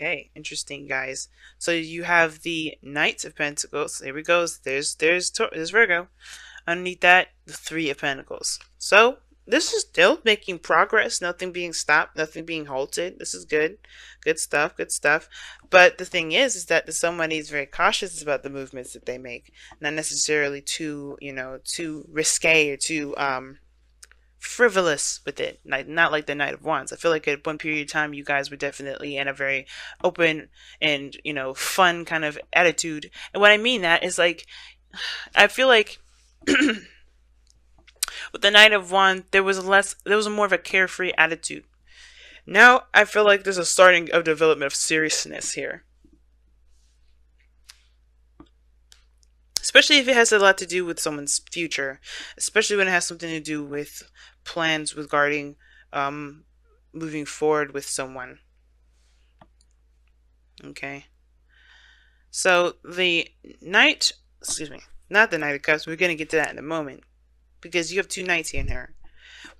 Okay, interesting, guys. So you have the Knight of Pentacles. There we go. There's Virgo. Underneath that, the Three of Pentacles. So this is still making progress. Nothing being stopped. Nothing being halted. This is good. Good stuff. Good stuff. But the thing is that the somebody is very cautious about the movements that they make. Not necessarily too, too risque or too frivolous with it, like not like the Knight of Wands. I feel like at one period of time you guys were definitely in a very open and fun kind of attitude. And what I mean that is like, I feel like with the Knight of Wands there was a more of a carefree attitude. Now I feel like there's a starting of development of seriousness here, especially if it has a lot to do with someone's future, especially when it has something to do with plans regarding moving forward with someone. Okay, so the Knight, excuse me, not the Knight of Cups, we're going to get to that in a moment, because you have two knights here in here.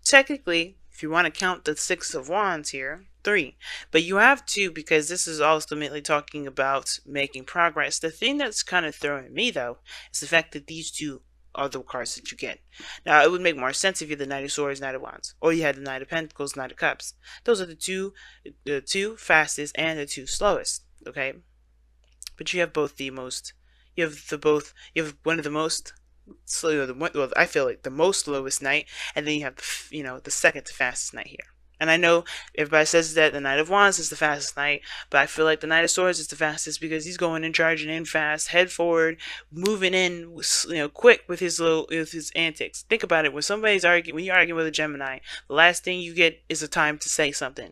Technically, if you want to count the Six of Wands here, three, but you have two because this is ultimately talking about making progress. The thing that's kind of throwing me though is the fact that these two are the cards that you get. Now it would make more sense if you had the Knight of Swords, Knight of Wands, or you had the Knight of Pentacles, Knight of Cups. Those are the two fastest and the two slowest. Okay, but you have both the most. You have one of the most slow. Well, I feel like the most slowest knight, and then you have the second to fastest knight here. And I know everybody says that the Knight of Wands is the fastest knight, but I feel like the Knight of Swords is the fastest because he's going in, charging in fast, head forward, moving in, quick with his antics. Think about it: when you're arguing with a Gemini, the last thing you get is a time to say something.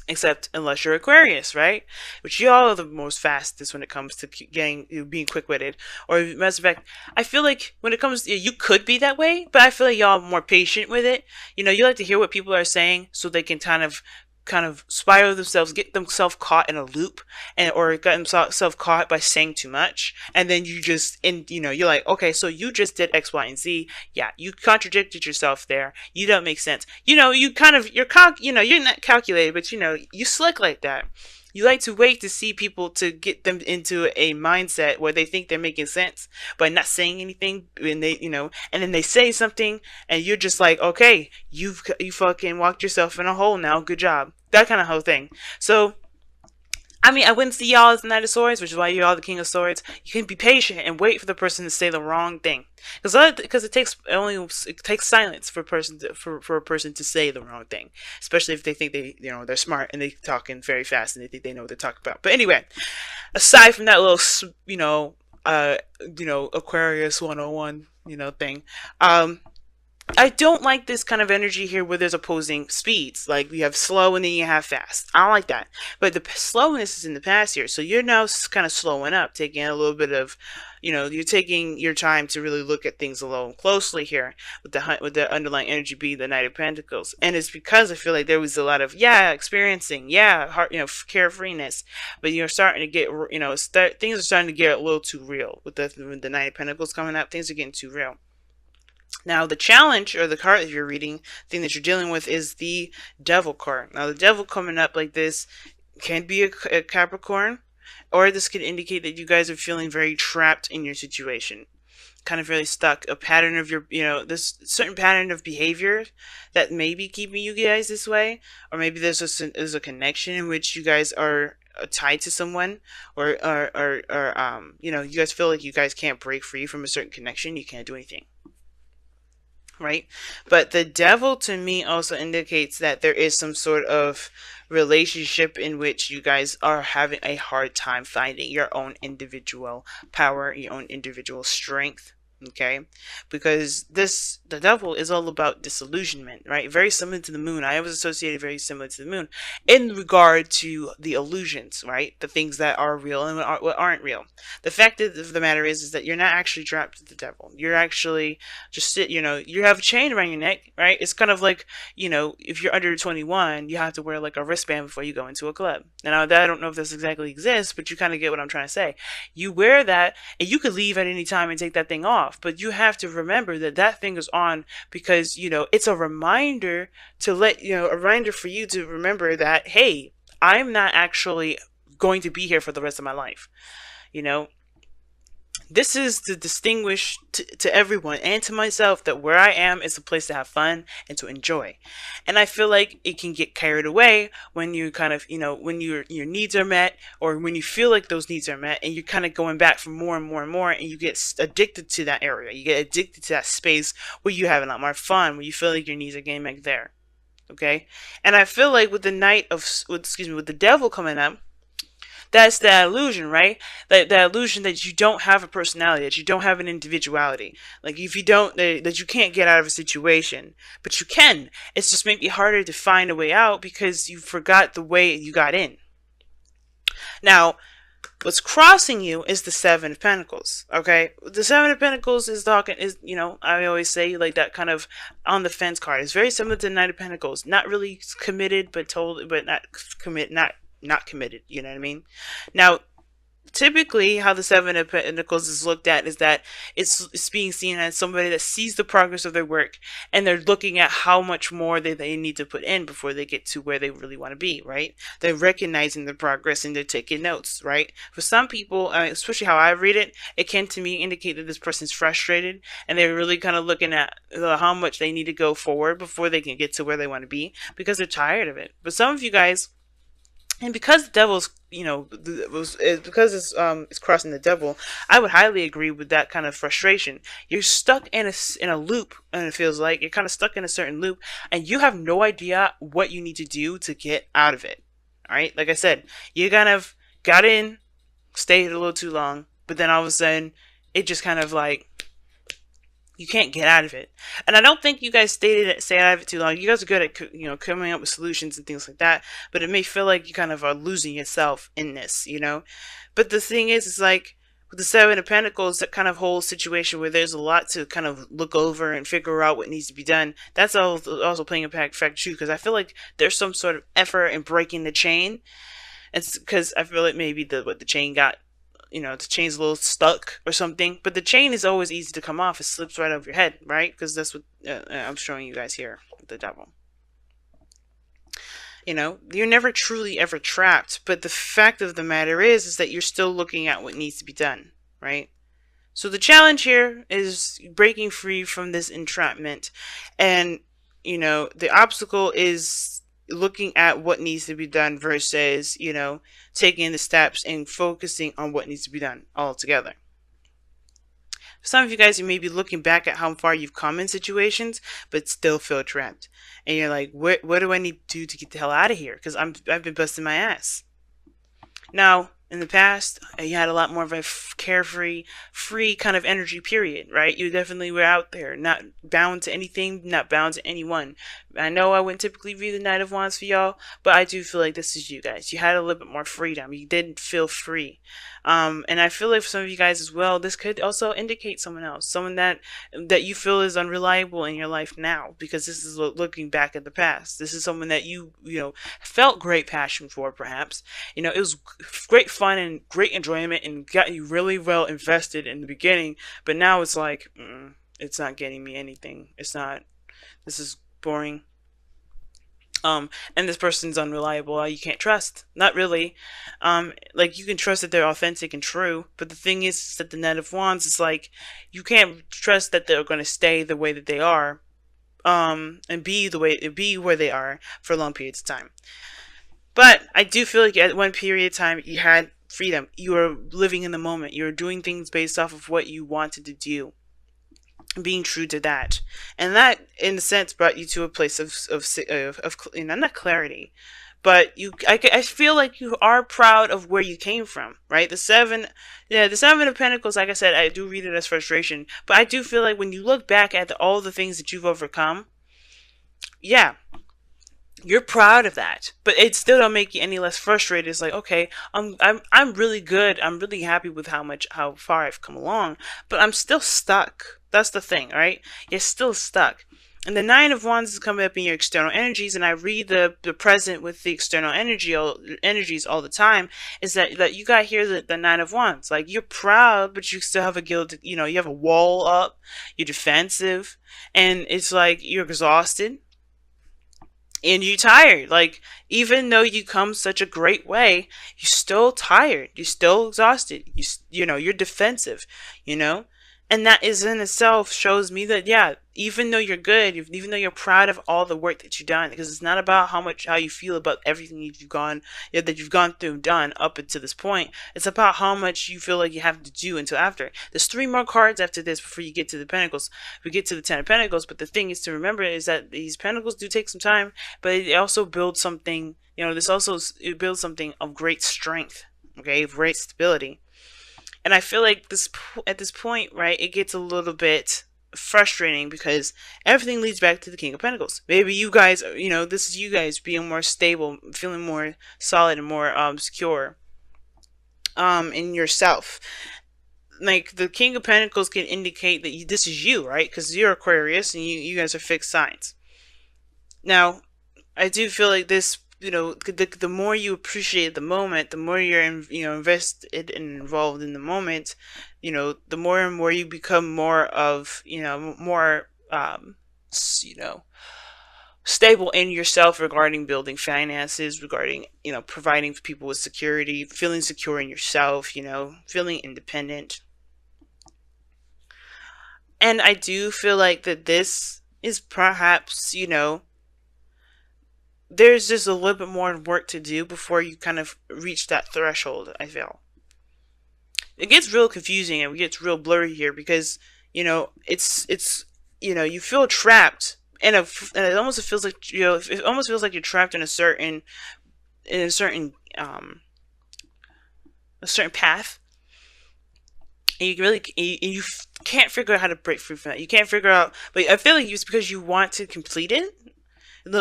Except unless you're Aquarius, right? Which y'all are the most fastest when it comes to being quick-witted. Or matter of fact, I feel like when it comes to, you could be that way, but I feel like y'all are more patient with it. You like to hear what people are saying so they can kind of spiral themselves, get themselves caught in a loop, or get themselves caught by saying too much, and then you're like, okay, so you just did X, Y, and Z. Yeah, you contradicted yourself there. You don't make sense. You're not calculated, but you slick like that. You like to wait to see people to get them into a mindset where they think they're making sense by not saying anything, and and then they say something, and you're just like, okay, you fucking walked yourself in a hole now. Good job. That kind of whole thing. So, I mean, I wouldn't see y'all as the Knight of Swords, which is why you're all the King of Swords. You can be patient and wait for the person to say the wrong thing, because it takes silence for a person to say the wrong thing, especially if they think they're smart and they're talking very fast and they think they know what they're talking about. But anyway, aside from that little Aquarius 101 thing, I don't like this kind of energy here where there's opposing speeds. Like, we have slow and then you have fast. I don't like that. But the slowness is in the past here. So you're now kind of slowing up, taking a little bit of, you're taking your time to really look at things a little closely here with the underlying energy being the Knight of Pentacles. And it's because I feel like there was a lot of, experiencing, heart, carefreeness. But you're starting to get, things are starting to get a little too real. With the Knight of Pentacles coming up, things are getting too real. Now, the challenge, or the card that you're reading, thing that you're dealing with, is the Devil card. Now, the Devil coming up like this can be a Capricorn, or this could indicate that you guys are feeling very trapped in your situation. Kind of really stuck. A pattern of this certain pattern of behavior that may be keeping you guys this way. Or maybe there's a connection in which you guys are tied to someone, or you guys feel like you guys can't break free from a certain connection. You can't do anything. Right? But the Devil to me also indicates that there is some sort of relationship in which you guys are having a hard time finding your own individual power, your own individual strength. Okay, because the Devil is all about disillusionment, right? Very similar to the moon. I always associated very similar to the moon in regard to the illusions, right? The things that are real and what aren't real. The fact of the matter is that you're not actually trapped with the Devil. You're actually just you have a chain around your neck, right? It's kind of like, if you're under 21, you have to wear like a wristband before you go into a club. Now, I don't know if this exactly exists, but you kind of get what I'm trying to say. You wear that, and you could leave at any time and take that thing off. But you have to remember that thing is on because, it's a reminder to a reminder for you to remember that, hey, I'm not actually going to be here for the rest of my life. You know, this is to distinguish to everyone and to myself that where I am is a place to have fun and to enjoy. And I feel like it can get carried away when you kind of, when your needs are met, or when you feel like those needs are met, and you're kind of going back for more and more and more, and you get addicted to that area. You get addicted to that space where you have a lot more fun, where you feel like your needs are getting met there. Okay? And I feel like with the with the devil coming up, that's that illusion, right? That illusion that you don't have a personality, that you don't have an individuality. Like if you don't, that you can't get out of a situation, but you can. It's just maybe harder to find a way out because you forgot the way you got in. Now, what's crossing you is the Seven of Pentacles. Okay, the Seven of Pentacles is talking is I always say like that kind of on the fence card. It's very similar to the Knight of Pentacles. Not really committed, but not committed. You know what I mean? Now, typically how the Seven of Pentacles is looked at is that it's being seen as somebody that sees the progress of their work, and they're looking at how much more they need to put in before they get to where they really want to be, right? They're recognizing the progress and they're taking notes, right? For some people, especially how I read it, it can to me indicate that this person's frustrated and they're really kind of looking at how much they need to go forward before they can get to where they want to be, because they're tired of it. But some of you guys, and because the devil's, because it's crossing the devil, I would highly agree with that kind of frustration. You're stuck in a loop, and it feels like you're kind of stuck in a certain loop, and you have no idea what you need to do to get out of it. All right, like I said, you kind of got in, stayed a little too long, but then all of a sudden, it just kind of like, you can't get out of it. And I don't think you guys stay out of it too long. You guys are good at, coming up with solutions and things like that. But it may feel like you kind of are losing yourself in this, But the thing is, it's like with the Seven of Pentacles, that kind of whole situation where there's a lot to kind of look over and figure out what needs to be done. That's also playing a factor too, because I feel like there's some sort of effort in breaking the chain. It's because I feel like maybe the chain got, the chain's a little stuck or something. But the chain is always easy to come off. It slips right over your head, right? Because that's what I'm showing you guys here with the devil. You're never truly ever trapped. But the fact of the matter is that you're still looking at what needs to be done, right? So the challenge here is breaking free from this entrapment. And, the obstacle is looking at what needs to be done versus, taking the steps and focusing on what needs to be done altogether. For some of you guys, you may be looking back at how far you've come in situations, but still feel trapped. And you're like, what do I need to do to get the hell out of here? Because I've been busting my ass. Now, in the past, you had a lot more of a carefree, free kind of energy period, right? You definitely were out there, not bound to anything, not bound to anyone. I know I wouldn't typically read the Knight of Wands for y'all, but I do feel like this is you guys. You had a little bit more freedom. You didn't feel free. And I feel like for some of you guys as well, this could also indicate someone else, someone that you feel is unreliable in your life now, because this is looking back at the past. This is someone that you felt great passion for, perhaps. It was great fun and great enjoyment and got you really well invested in the beginning, but now it's like, it's not getting me anything. It's not, this is boring. And this person's unreliable. You can't trust. Not really. Like, you can trust that they're authentic and true, but the thing is that the Knight of Wands is like, you can't trust that they're going to stay the way that they are, and be where they are for long periods of time. But I do feel like at one period of time you had freedom. You were living in the moment. You were doing things based off of what you wanted to do, being true to that, and that in a sense brought you to a place of not clarity, but I feel like you are proud of where you came from, right? The Seven of Pentacles, like I said, I do read it as frustration, but I do feel like when you look back at all the things that you've overcome, yeah, you're proud of that, but it still don't make you any less frustrated. It's like, okay, I'm really good. I'm really happy with how far I've come along, but I'm still stuck. That's the thing, right? You're still stuck. And the Nine of Wands is coming up in your external energies, and I read the present with the external energies all the time. Is that you got here the Nine of Wands? Like, you're proud, but you still have a guilt. You have a wall up. You're defensive, and it's like you're exhausted. and you tired. Like, even though you come such a great way, you're still tired. You're still exhausted. You know, you're defensive, you know? And that is in itself shows me that, yeah, even though you're good, even though you're proud of all the work that you've done, because it's not about how you feel about everything that you've gone through and done up until this point. It's about how much you feel like you have to do until after. There's 3 more cards after this before you get to the Pentacles. We get to the 10 of Pentacles, but the thing is to remember is that these Pentacles do take some time, but it also builds something. You know, it builds something of great strength. Okay, of great stability. And I feel like at this point, right, it gets a little bit frustrating because everything leads back to the King of Pentacles. Maybe you guys, you know, this is you guys being more stable, feeling more solid and more secure in yourself. Like, the King of Pentacles can indicate that this is you, right? Because you're Aquarius and you guys are fixed signs. Now, I do feel like this, you know, the more you appreciate the moment, the more you're invested and involved in the moment, you know, the more and more you become more of, you know, more you know, stable in yourself regarding building finances, regarding, you know, providing people with security, feeling secure in yourself, you know, feeling independent. And I do feel like that this is perhaps, you know, there's just a little bit more work to do before you kind of reach that threshold, I feel. It gets real confusing and it gets real blurry here because, you know, it's you know, you feel trapped and it almost feels like, you know, it almost feels like you're trapped in a certain a certain path. And you can't figure out how to break free from that. You can't figure out, but I feel like it's because you want to complete it,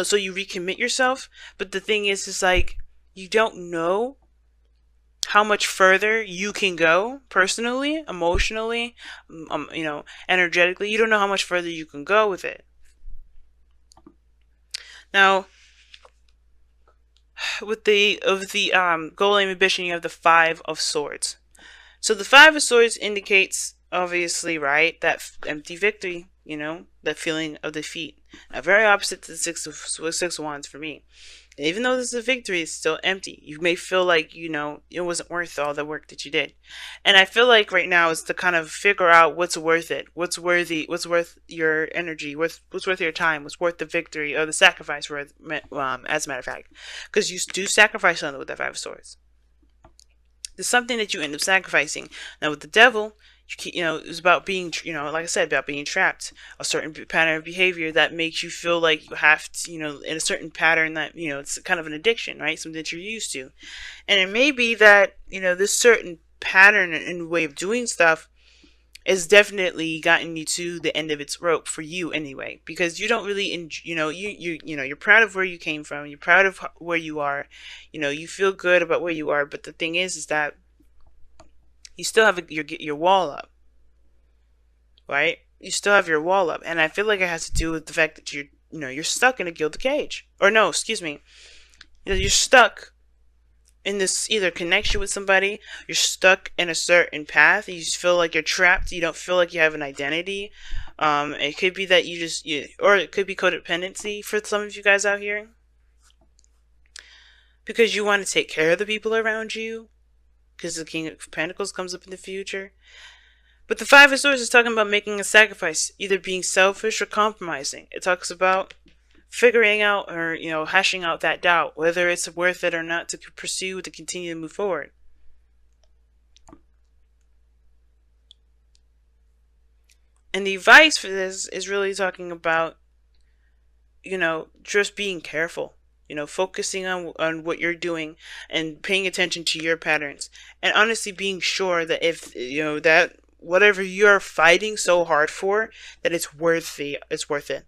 so you recommit yourself. But the thing is, it's like you don't know how much further you can go personally, emotionally, you know, energetically. You don't know how much further you can go with it. Now, with the goal, aim, ambition, you have the 5 of Swords. So the 5 of Swords indicates, obviously, right, that empty victory. You know, that feeling of defeat. Now, very opposite to the 6 of Wands for me. Even though this is a victory, it's still empty. You may feel like, you know, it wasn't worth all the work that you did. And I feel like right now is to kind of figure out what's worth it. What's worth your energy, what's worth your time, what's worth the victory or the sacrifice, as a matter of fact. Because you do sacrifice something with that 5 of Swords. There's something that you end up sacrificing. Now with the Devil, you know, it's about being, you know, like I said, about being trapped. A certain pattern of behavior that makes you feel like you have to, you know, in a certain pattern that, you know, it's kind of an addiction, right? Something that you're used to. And it may be that, you know, this certain pattern and way of doing stuff has definitely gotten you to the end of its rope for you anyway, because you don't really, you know, you're proud of where you came from. You're proud of where you are. You know, you feel good about where you are. But the thing is that you still have your wall up, right? You still have your wall up, and I feel like it has to do with the fact that you're stuck in a gilded cage, or no, excuse me, you're stuck in this either connection with somebody, you're stuck in a certain path, you just feel like you're trapped, you don't feel like you have an identity. It could be that or it could be codependency for some of you guys out here, because you want to take care of the people around you, because the King of Pentacles comes up in the future. But the 5 of Swords is talking about making a sacrifice, either being selfish or compromising. It talks about figuring out, or, you know, hashing out that doubt, whether it's worth it or not to pursue, to continue to move forward. And the advice for this is really talking about, you know, just being careful. You know, focusing on what you're doing and paying attention to your patterns. And honestly being sure that if, you know, that whatever you're fighting so hard for, that it's worth it.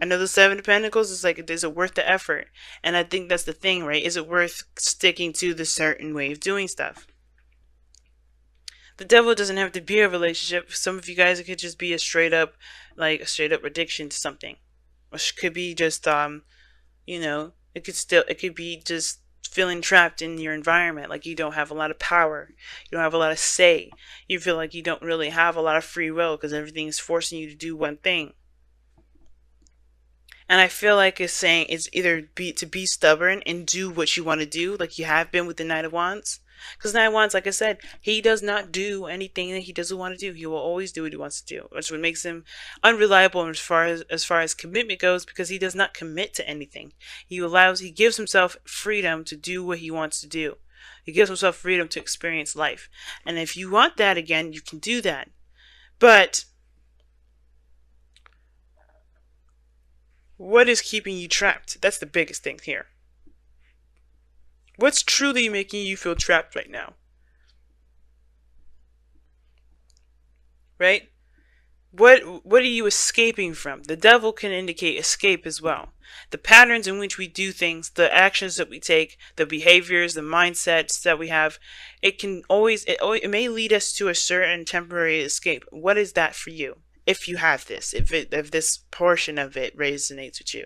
I know the 7 of Pentacles is like, is it worth the effort? And I think that's the thing, right? Is it worth sticking to the certain way of doing stuff? The Devil doesn't have to be a relationship. Some of you guys, it could just be a straight up addiction to something. Which could be just, you know, it could be just feeling trapped in your environment, like you don't have a lot of power, you don't have a lot of say, you feel like you don't really have a lot of free will because everything is forcing you to do one thing. And I feel like it's saying it's either be stubborn and do what you want to do, like you have been with the Knight of Wands. Because Knight of Wands, like I said, he does not do anything that he doesn't want to do. He will always do what he wants to do, which what makes him unreliable as far as commitment goes, because he does not commit to anything. He gives himself freedom to do what he wants to do. He gives himself freedom to experience life. And if you want that again, you can do that. But what is keeping you trapped? That's the biggest thing here. What's truly making you feel trapped right now? Right? What are you escaping from? The devil can indicate escape as well. The patterns in which we do things, the actions that we take, the behaviors, the mindsets that we have, it may lead us to a certain temporary escape. What is that for you? If you have this, if this portion of it resonates with you.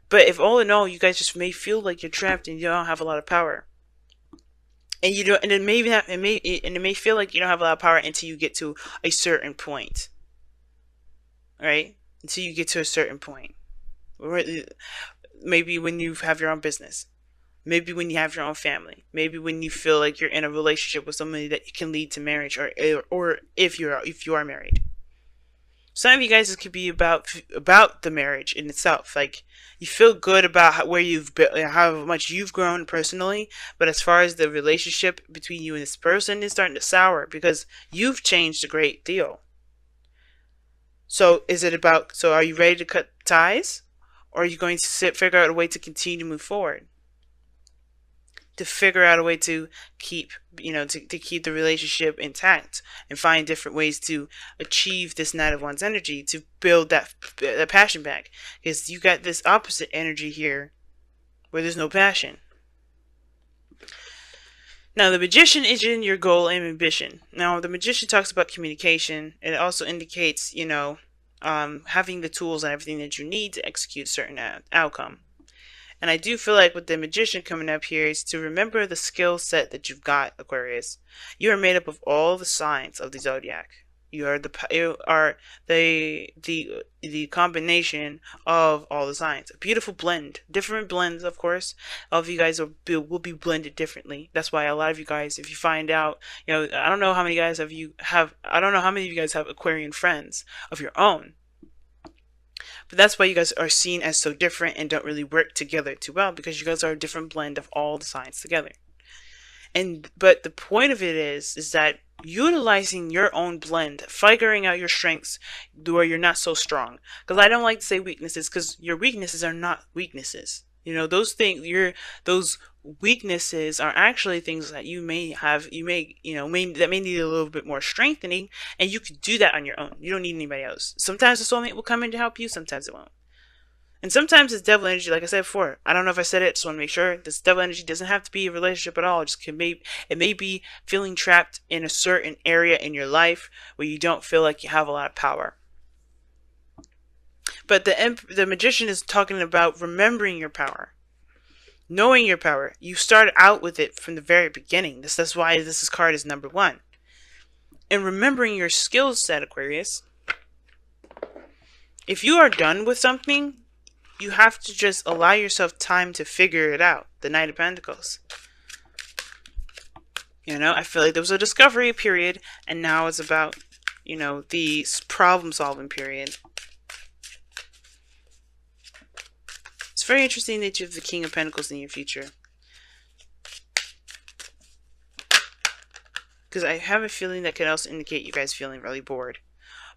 But if all in all you guys just may feel like you're trapped and you don't have a lot of power, and you don't, and it may feel like you don't have a lot of power until you get to a certain point, right? Until you get to a certain point, maybe when you have your own business, maybe when you have your own family, maybe when you feel like you're in a relationship with somebody that can lead to marriage, or if you are married. Some of you guys, this could be about the marriage in itself. Like, you feel good about where you've been, how much you've grown personally, but as far as the relationship between you and this person is starting to sour because you've changed a great deal. So are you ready to cut ties, or are you going to figure out a way to continue to move forward? To figure out a way to keep, to keep the relationship intact and find different ways to achieve this Knight of Wands energy, to build that passion back. Because you got this opposite energy here where there's no passion. Now, the Magician is in your goal and ambition. Now, the Magician talks about communication. It also indicates, having the tools and everything that you need to execute a certain outcome. And I do feel like with the Magician coming up here is to remember the skill set that you've got, Aquarius. You are made up of all the signs of the zodiac. You are the combination of all the signs. A beautiful blend, different blends, of course. All of you guys will be blended differently. That's why a lot of you guys, if you find out, I don't know how many guys I don't know how many of you guys have Aquarian friends of your own. But that's why you guys are seen as so different and don't really work together too well, because you guys are a different blend of all the signs together. But the point of it is that utilizing your own blend, figuring out your strengths where you're not so strong. Because I don't like to say weaknesses, because your weaknesses are not weaknesses. Those weaknesses are actually things that you may have, that may need a little bit more strengthening, and you can do that on your own. You don't need anybody else. Sometimes the soulmate will come in to help you, sometimes it won't. And sometimes it's devil energy, like I said before. I don't know if I said it, just want to make sure. This devil energy doesn't have to be a relationship at all. It may be feeling trapped in a certain area in your life where you don't feel like you have a lot of power. But the Magician is talking about remembering your power. Knowing your power. You start out with it from the very beginning. That's why this card is number 1. And remembering your skill set, Aquarius. If you are done with something, you have to just allow yourself time to figure it out. The Knight of Pentacles. I feel like there was a discovery period, and now it's about, the problem-solving period. It's very interesting that you have the King of Pentacles in your future. Because I have a feeling that can also indicate you guys feeling really bored.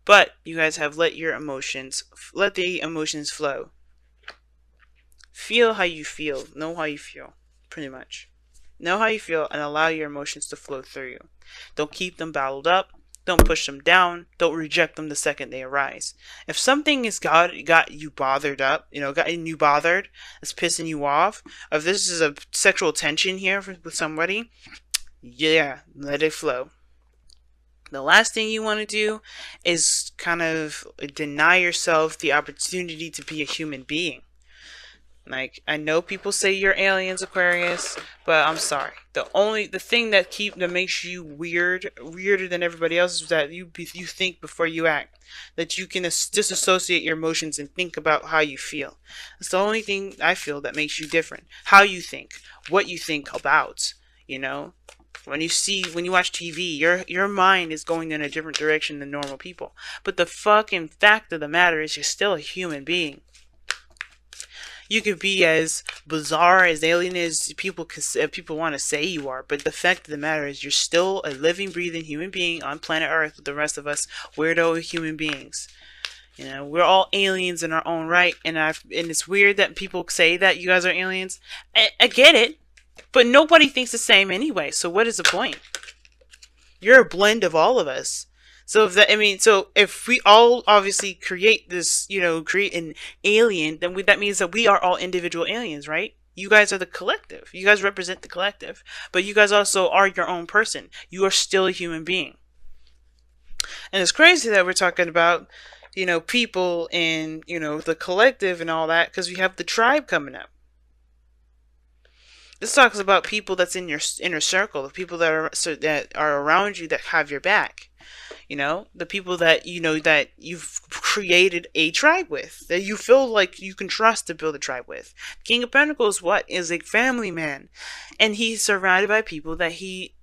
But you guys have let the emotions flow. Feel how you feel. Know how you feel. Pretty much. Know how you feel and allow your emotions to flow through you. Don't keep them bottled up. Don't push them down. Don't reject them the second they arise. If something has got you bothered up, gotten you bothered, it's pissing you off, if this is a sexual tension here with somebody, yeah, let it flow. The last thing you want to do is kind of deny yourself the opportunity to be a human being. Like, I know people say you're aliens, Aquarius, but I'm sorry. The thing that makes you weirder than everybody else, is that you think before you act. That you can disassociate your emotions and think about how you feel. It's the only thing I feel that makes you different. How you think, what you think about, you know. When you watch TV, your mind is going in a different direction than normal people. But the fucking fact of the matter is, you're still a human being. You could be as bizarre, as alien as people want to say you are, but the fact of the matter is, you're still a living, breathing human being on planet Earth with the rest of us weirdo human beings. You know, we're all aliens in our own right, and it's weird that people say that you guys are aliens. I get it, but nobody thinks the same anyway. So what is the point? You're a blend of all of us. So if we all obviously create this, create an alien, then that means that we are all individual aliens, right? You guys are the collective. You guys represent the collective, but you guys also are your own person. You are still a human being. And it's crazy that we're talking about, people in, the collective and all that, because we have the tribe coming up. This talks about people that's in your inner circle, the people that are around you, that have your back. The people that that you've created a tribe with, that you feel like you can trust to build a tribe with. King of Pentacles, is a family man, and he's surrounded by people that he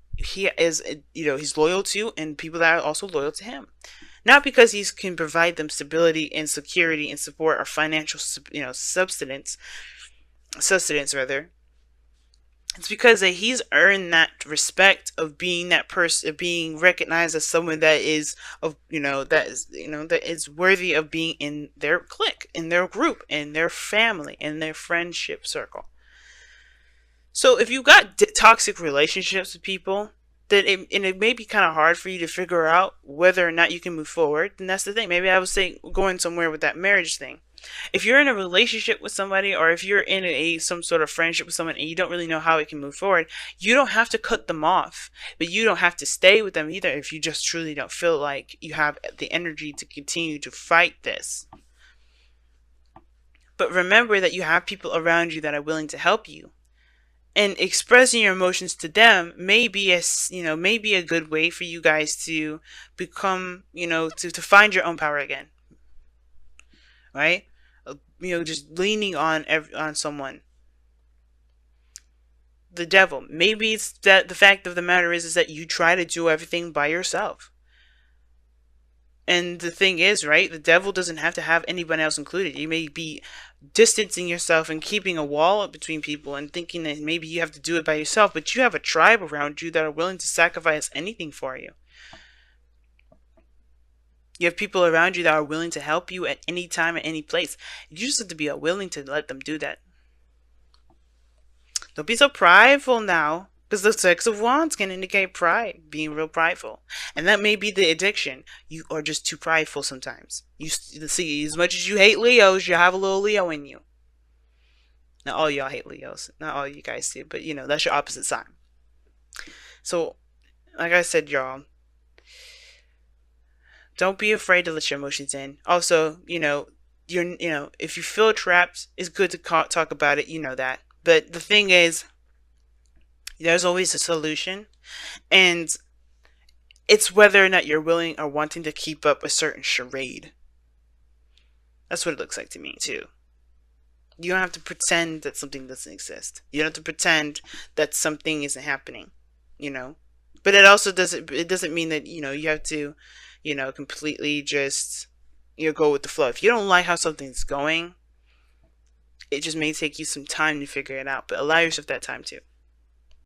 is, he's loyal to, and people that are also loyal to him. Not because he can provide them stability and security and support, or financial, sustenance rather. It's because he's earned that respect of being that person, of being recognized as someone that is that is worthy of being in their clique, in their group, in their family, in their friendship circle. So if you've got toxic relationships with people, then it may be kind of hard for you to figure out whether or not you can move forward. And that's the thing. Maybe I would say going somewhere with that marriage thing. If you're in a relationship with somebody, or if you're in some sort of friendship with someone and you don't really know how it can move forward, you don't have to cut them off, but you don't have to stay with them either if you just truly don't feel like you have the energy to continue to fight this. But remember that you have people around you that are willing to help you. And expressing your emotions to them may be a good way for you guys to become, to find your own power again. Right? Just leaning on someone. The devil. Maybe it's that the fact of the matter is that you try to do everything by yourself. And the thing is, right, the devil doesn't have to have anyone else included. You may be distancing yourself and keeping a wall up between people and thinking that maybe you have to do it by yourself, but you have a tribe around you that are willing to sacrifice anything for you. You have people around you that are willing to help you at any time, at any place. You just have to be willing to let them do that. Don't be so prideful now, because the Six of Wands can indicate pride, being real prideful. And that may be the addiction. You are just too prideful sometimes. You see, as much as you hate Leos, you have a little Leo in you. Not all y'all hate Leos. Not all you guys do, but that's your opposite sign. So, like I said, y'all, don't be afraid to let your emotions in. Also, if you feel trapped, it's good to talk about it. You know that. But the thing is, there's always a solution, and it's whether or not you're willing or wanting to keep up a certain charade. That's what it looks like to me too. You don't have to pretend that something doesn't exist. You don't have to pretend that something isn't happening. But it also doesn't mean that you have to completely just go with the flow. If you don't like how something's going, it just may take you some time to figure it out, but allow yourself that time too.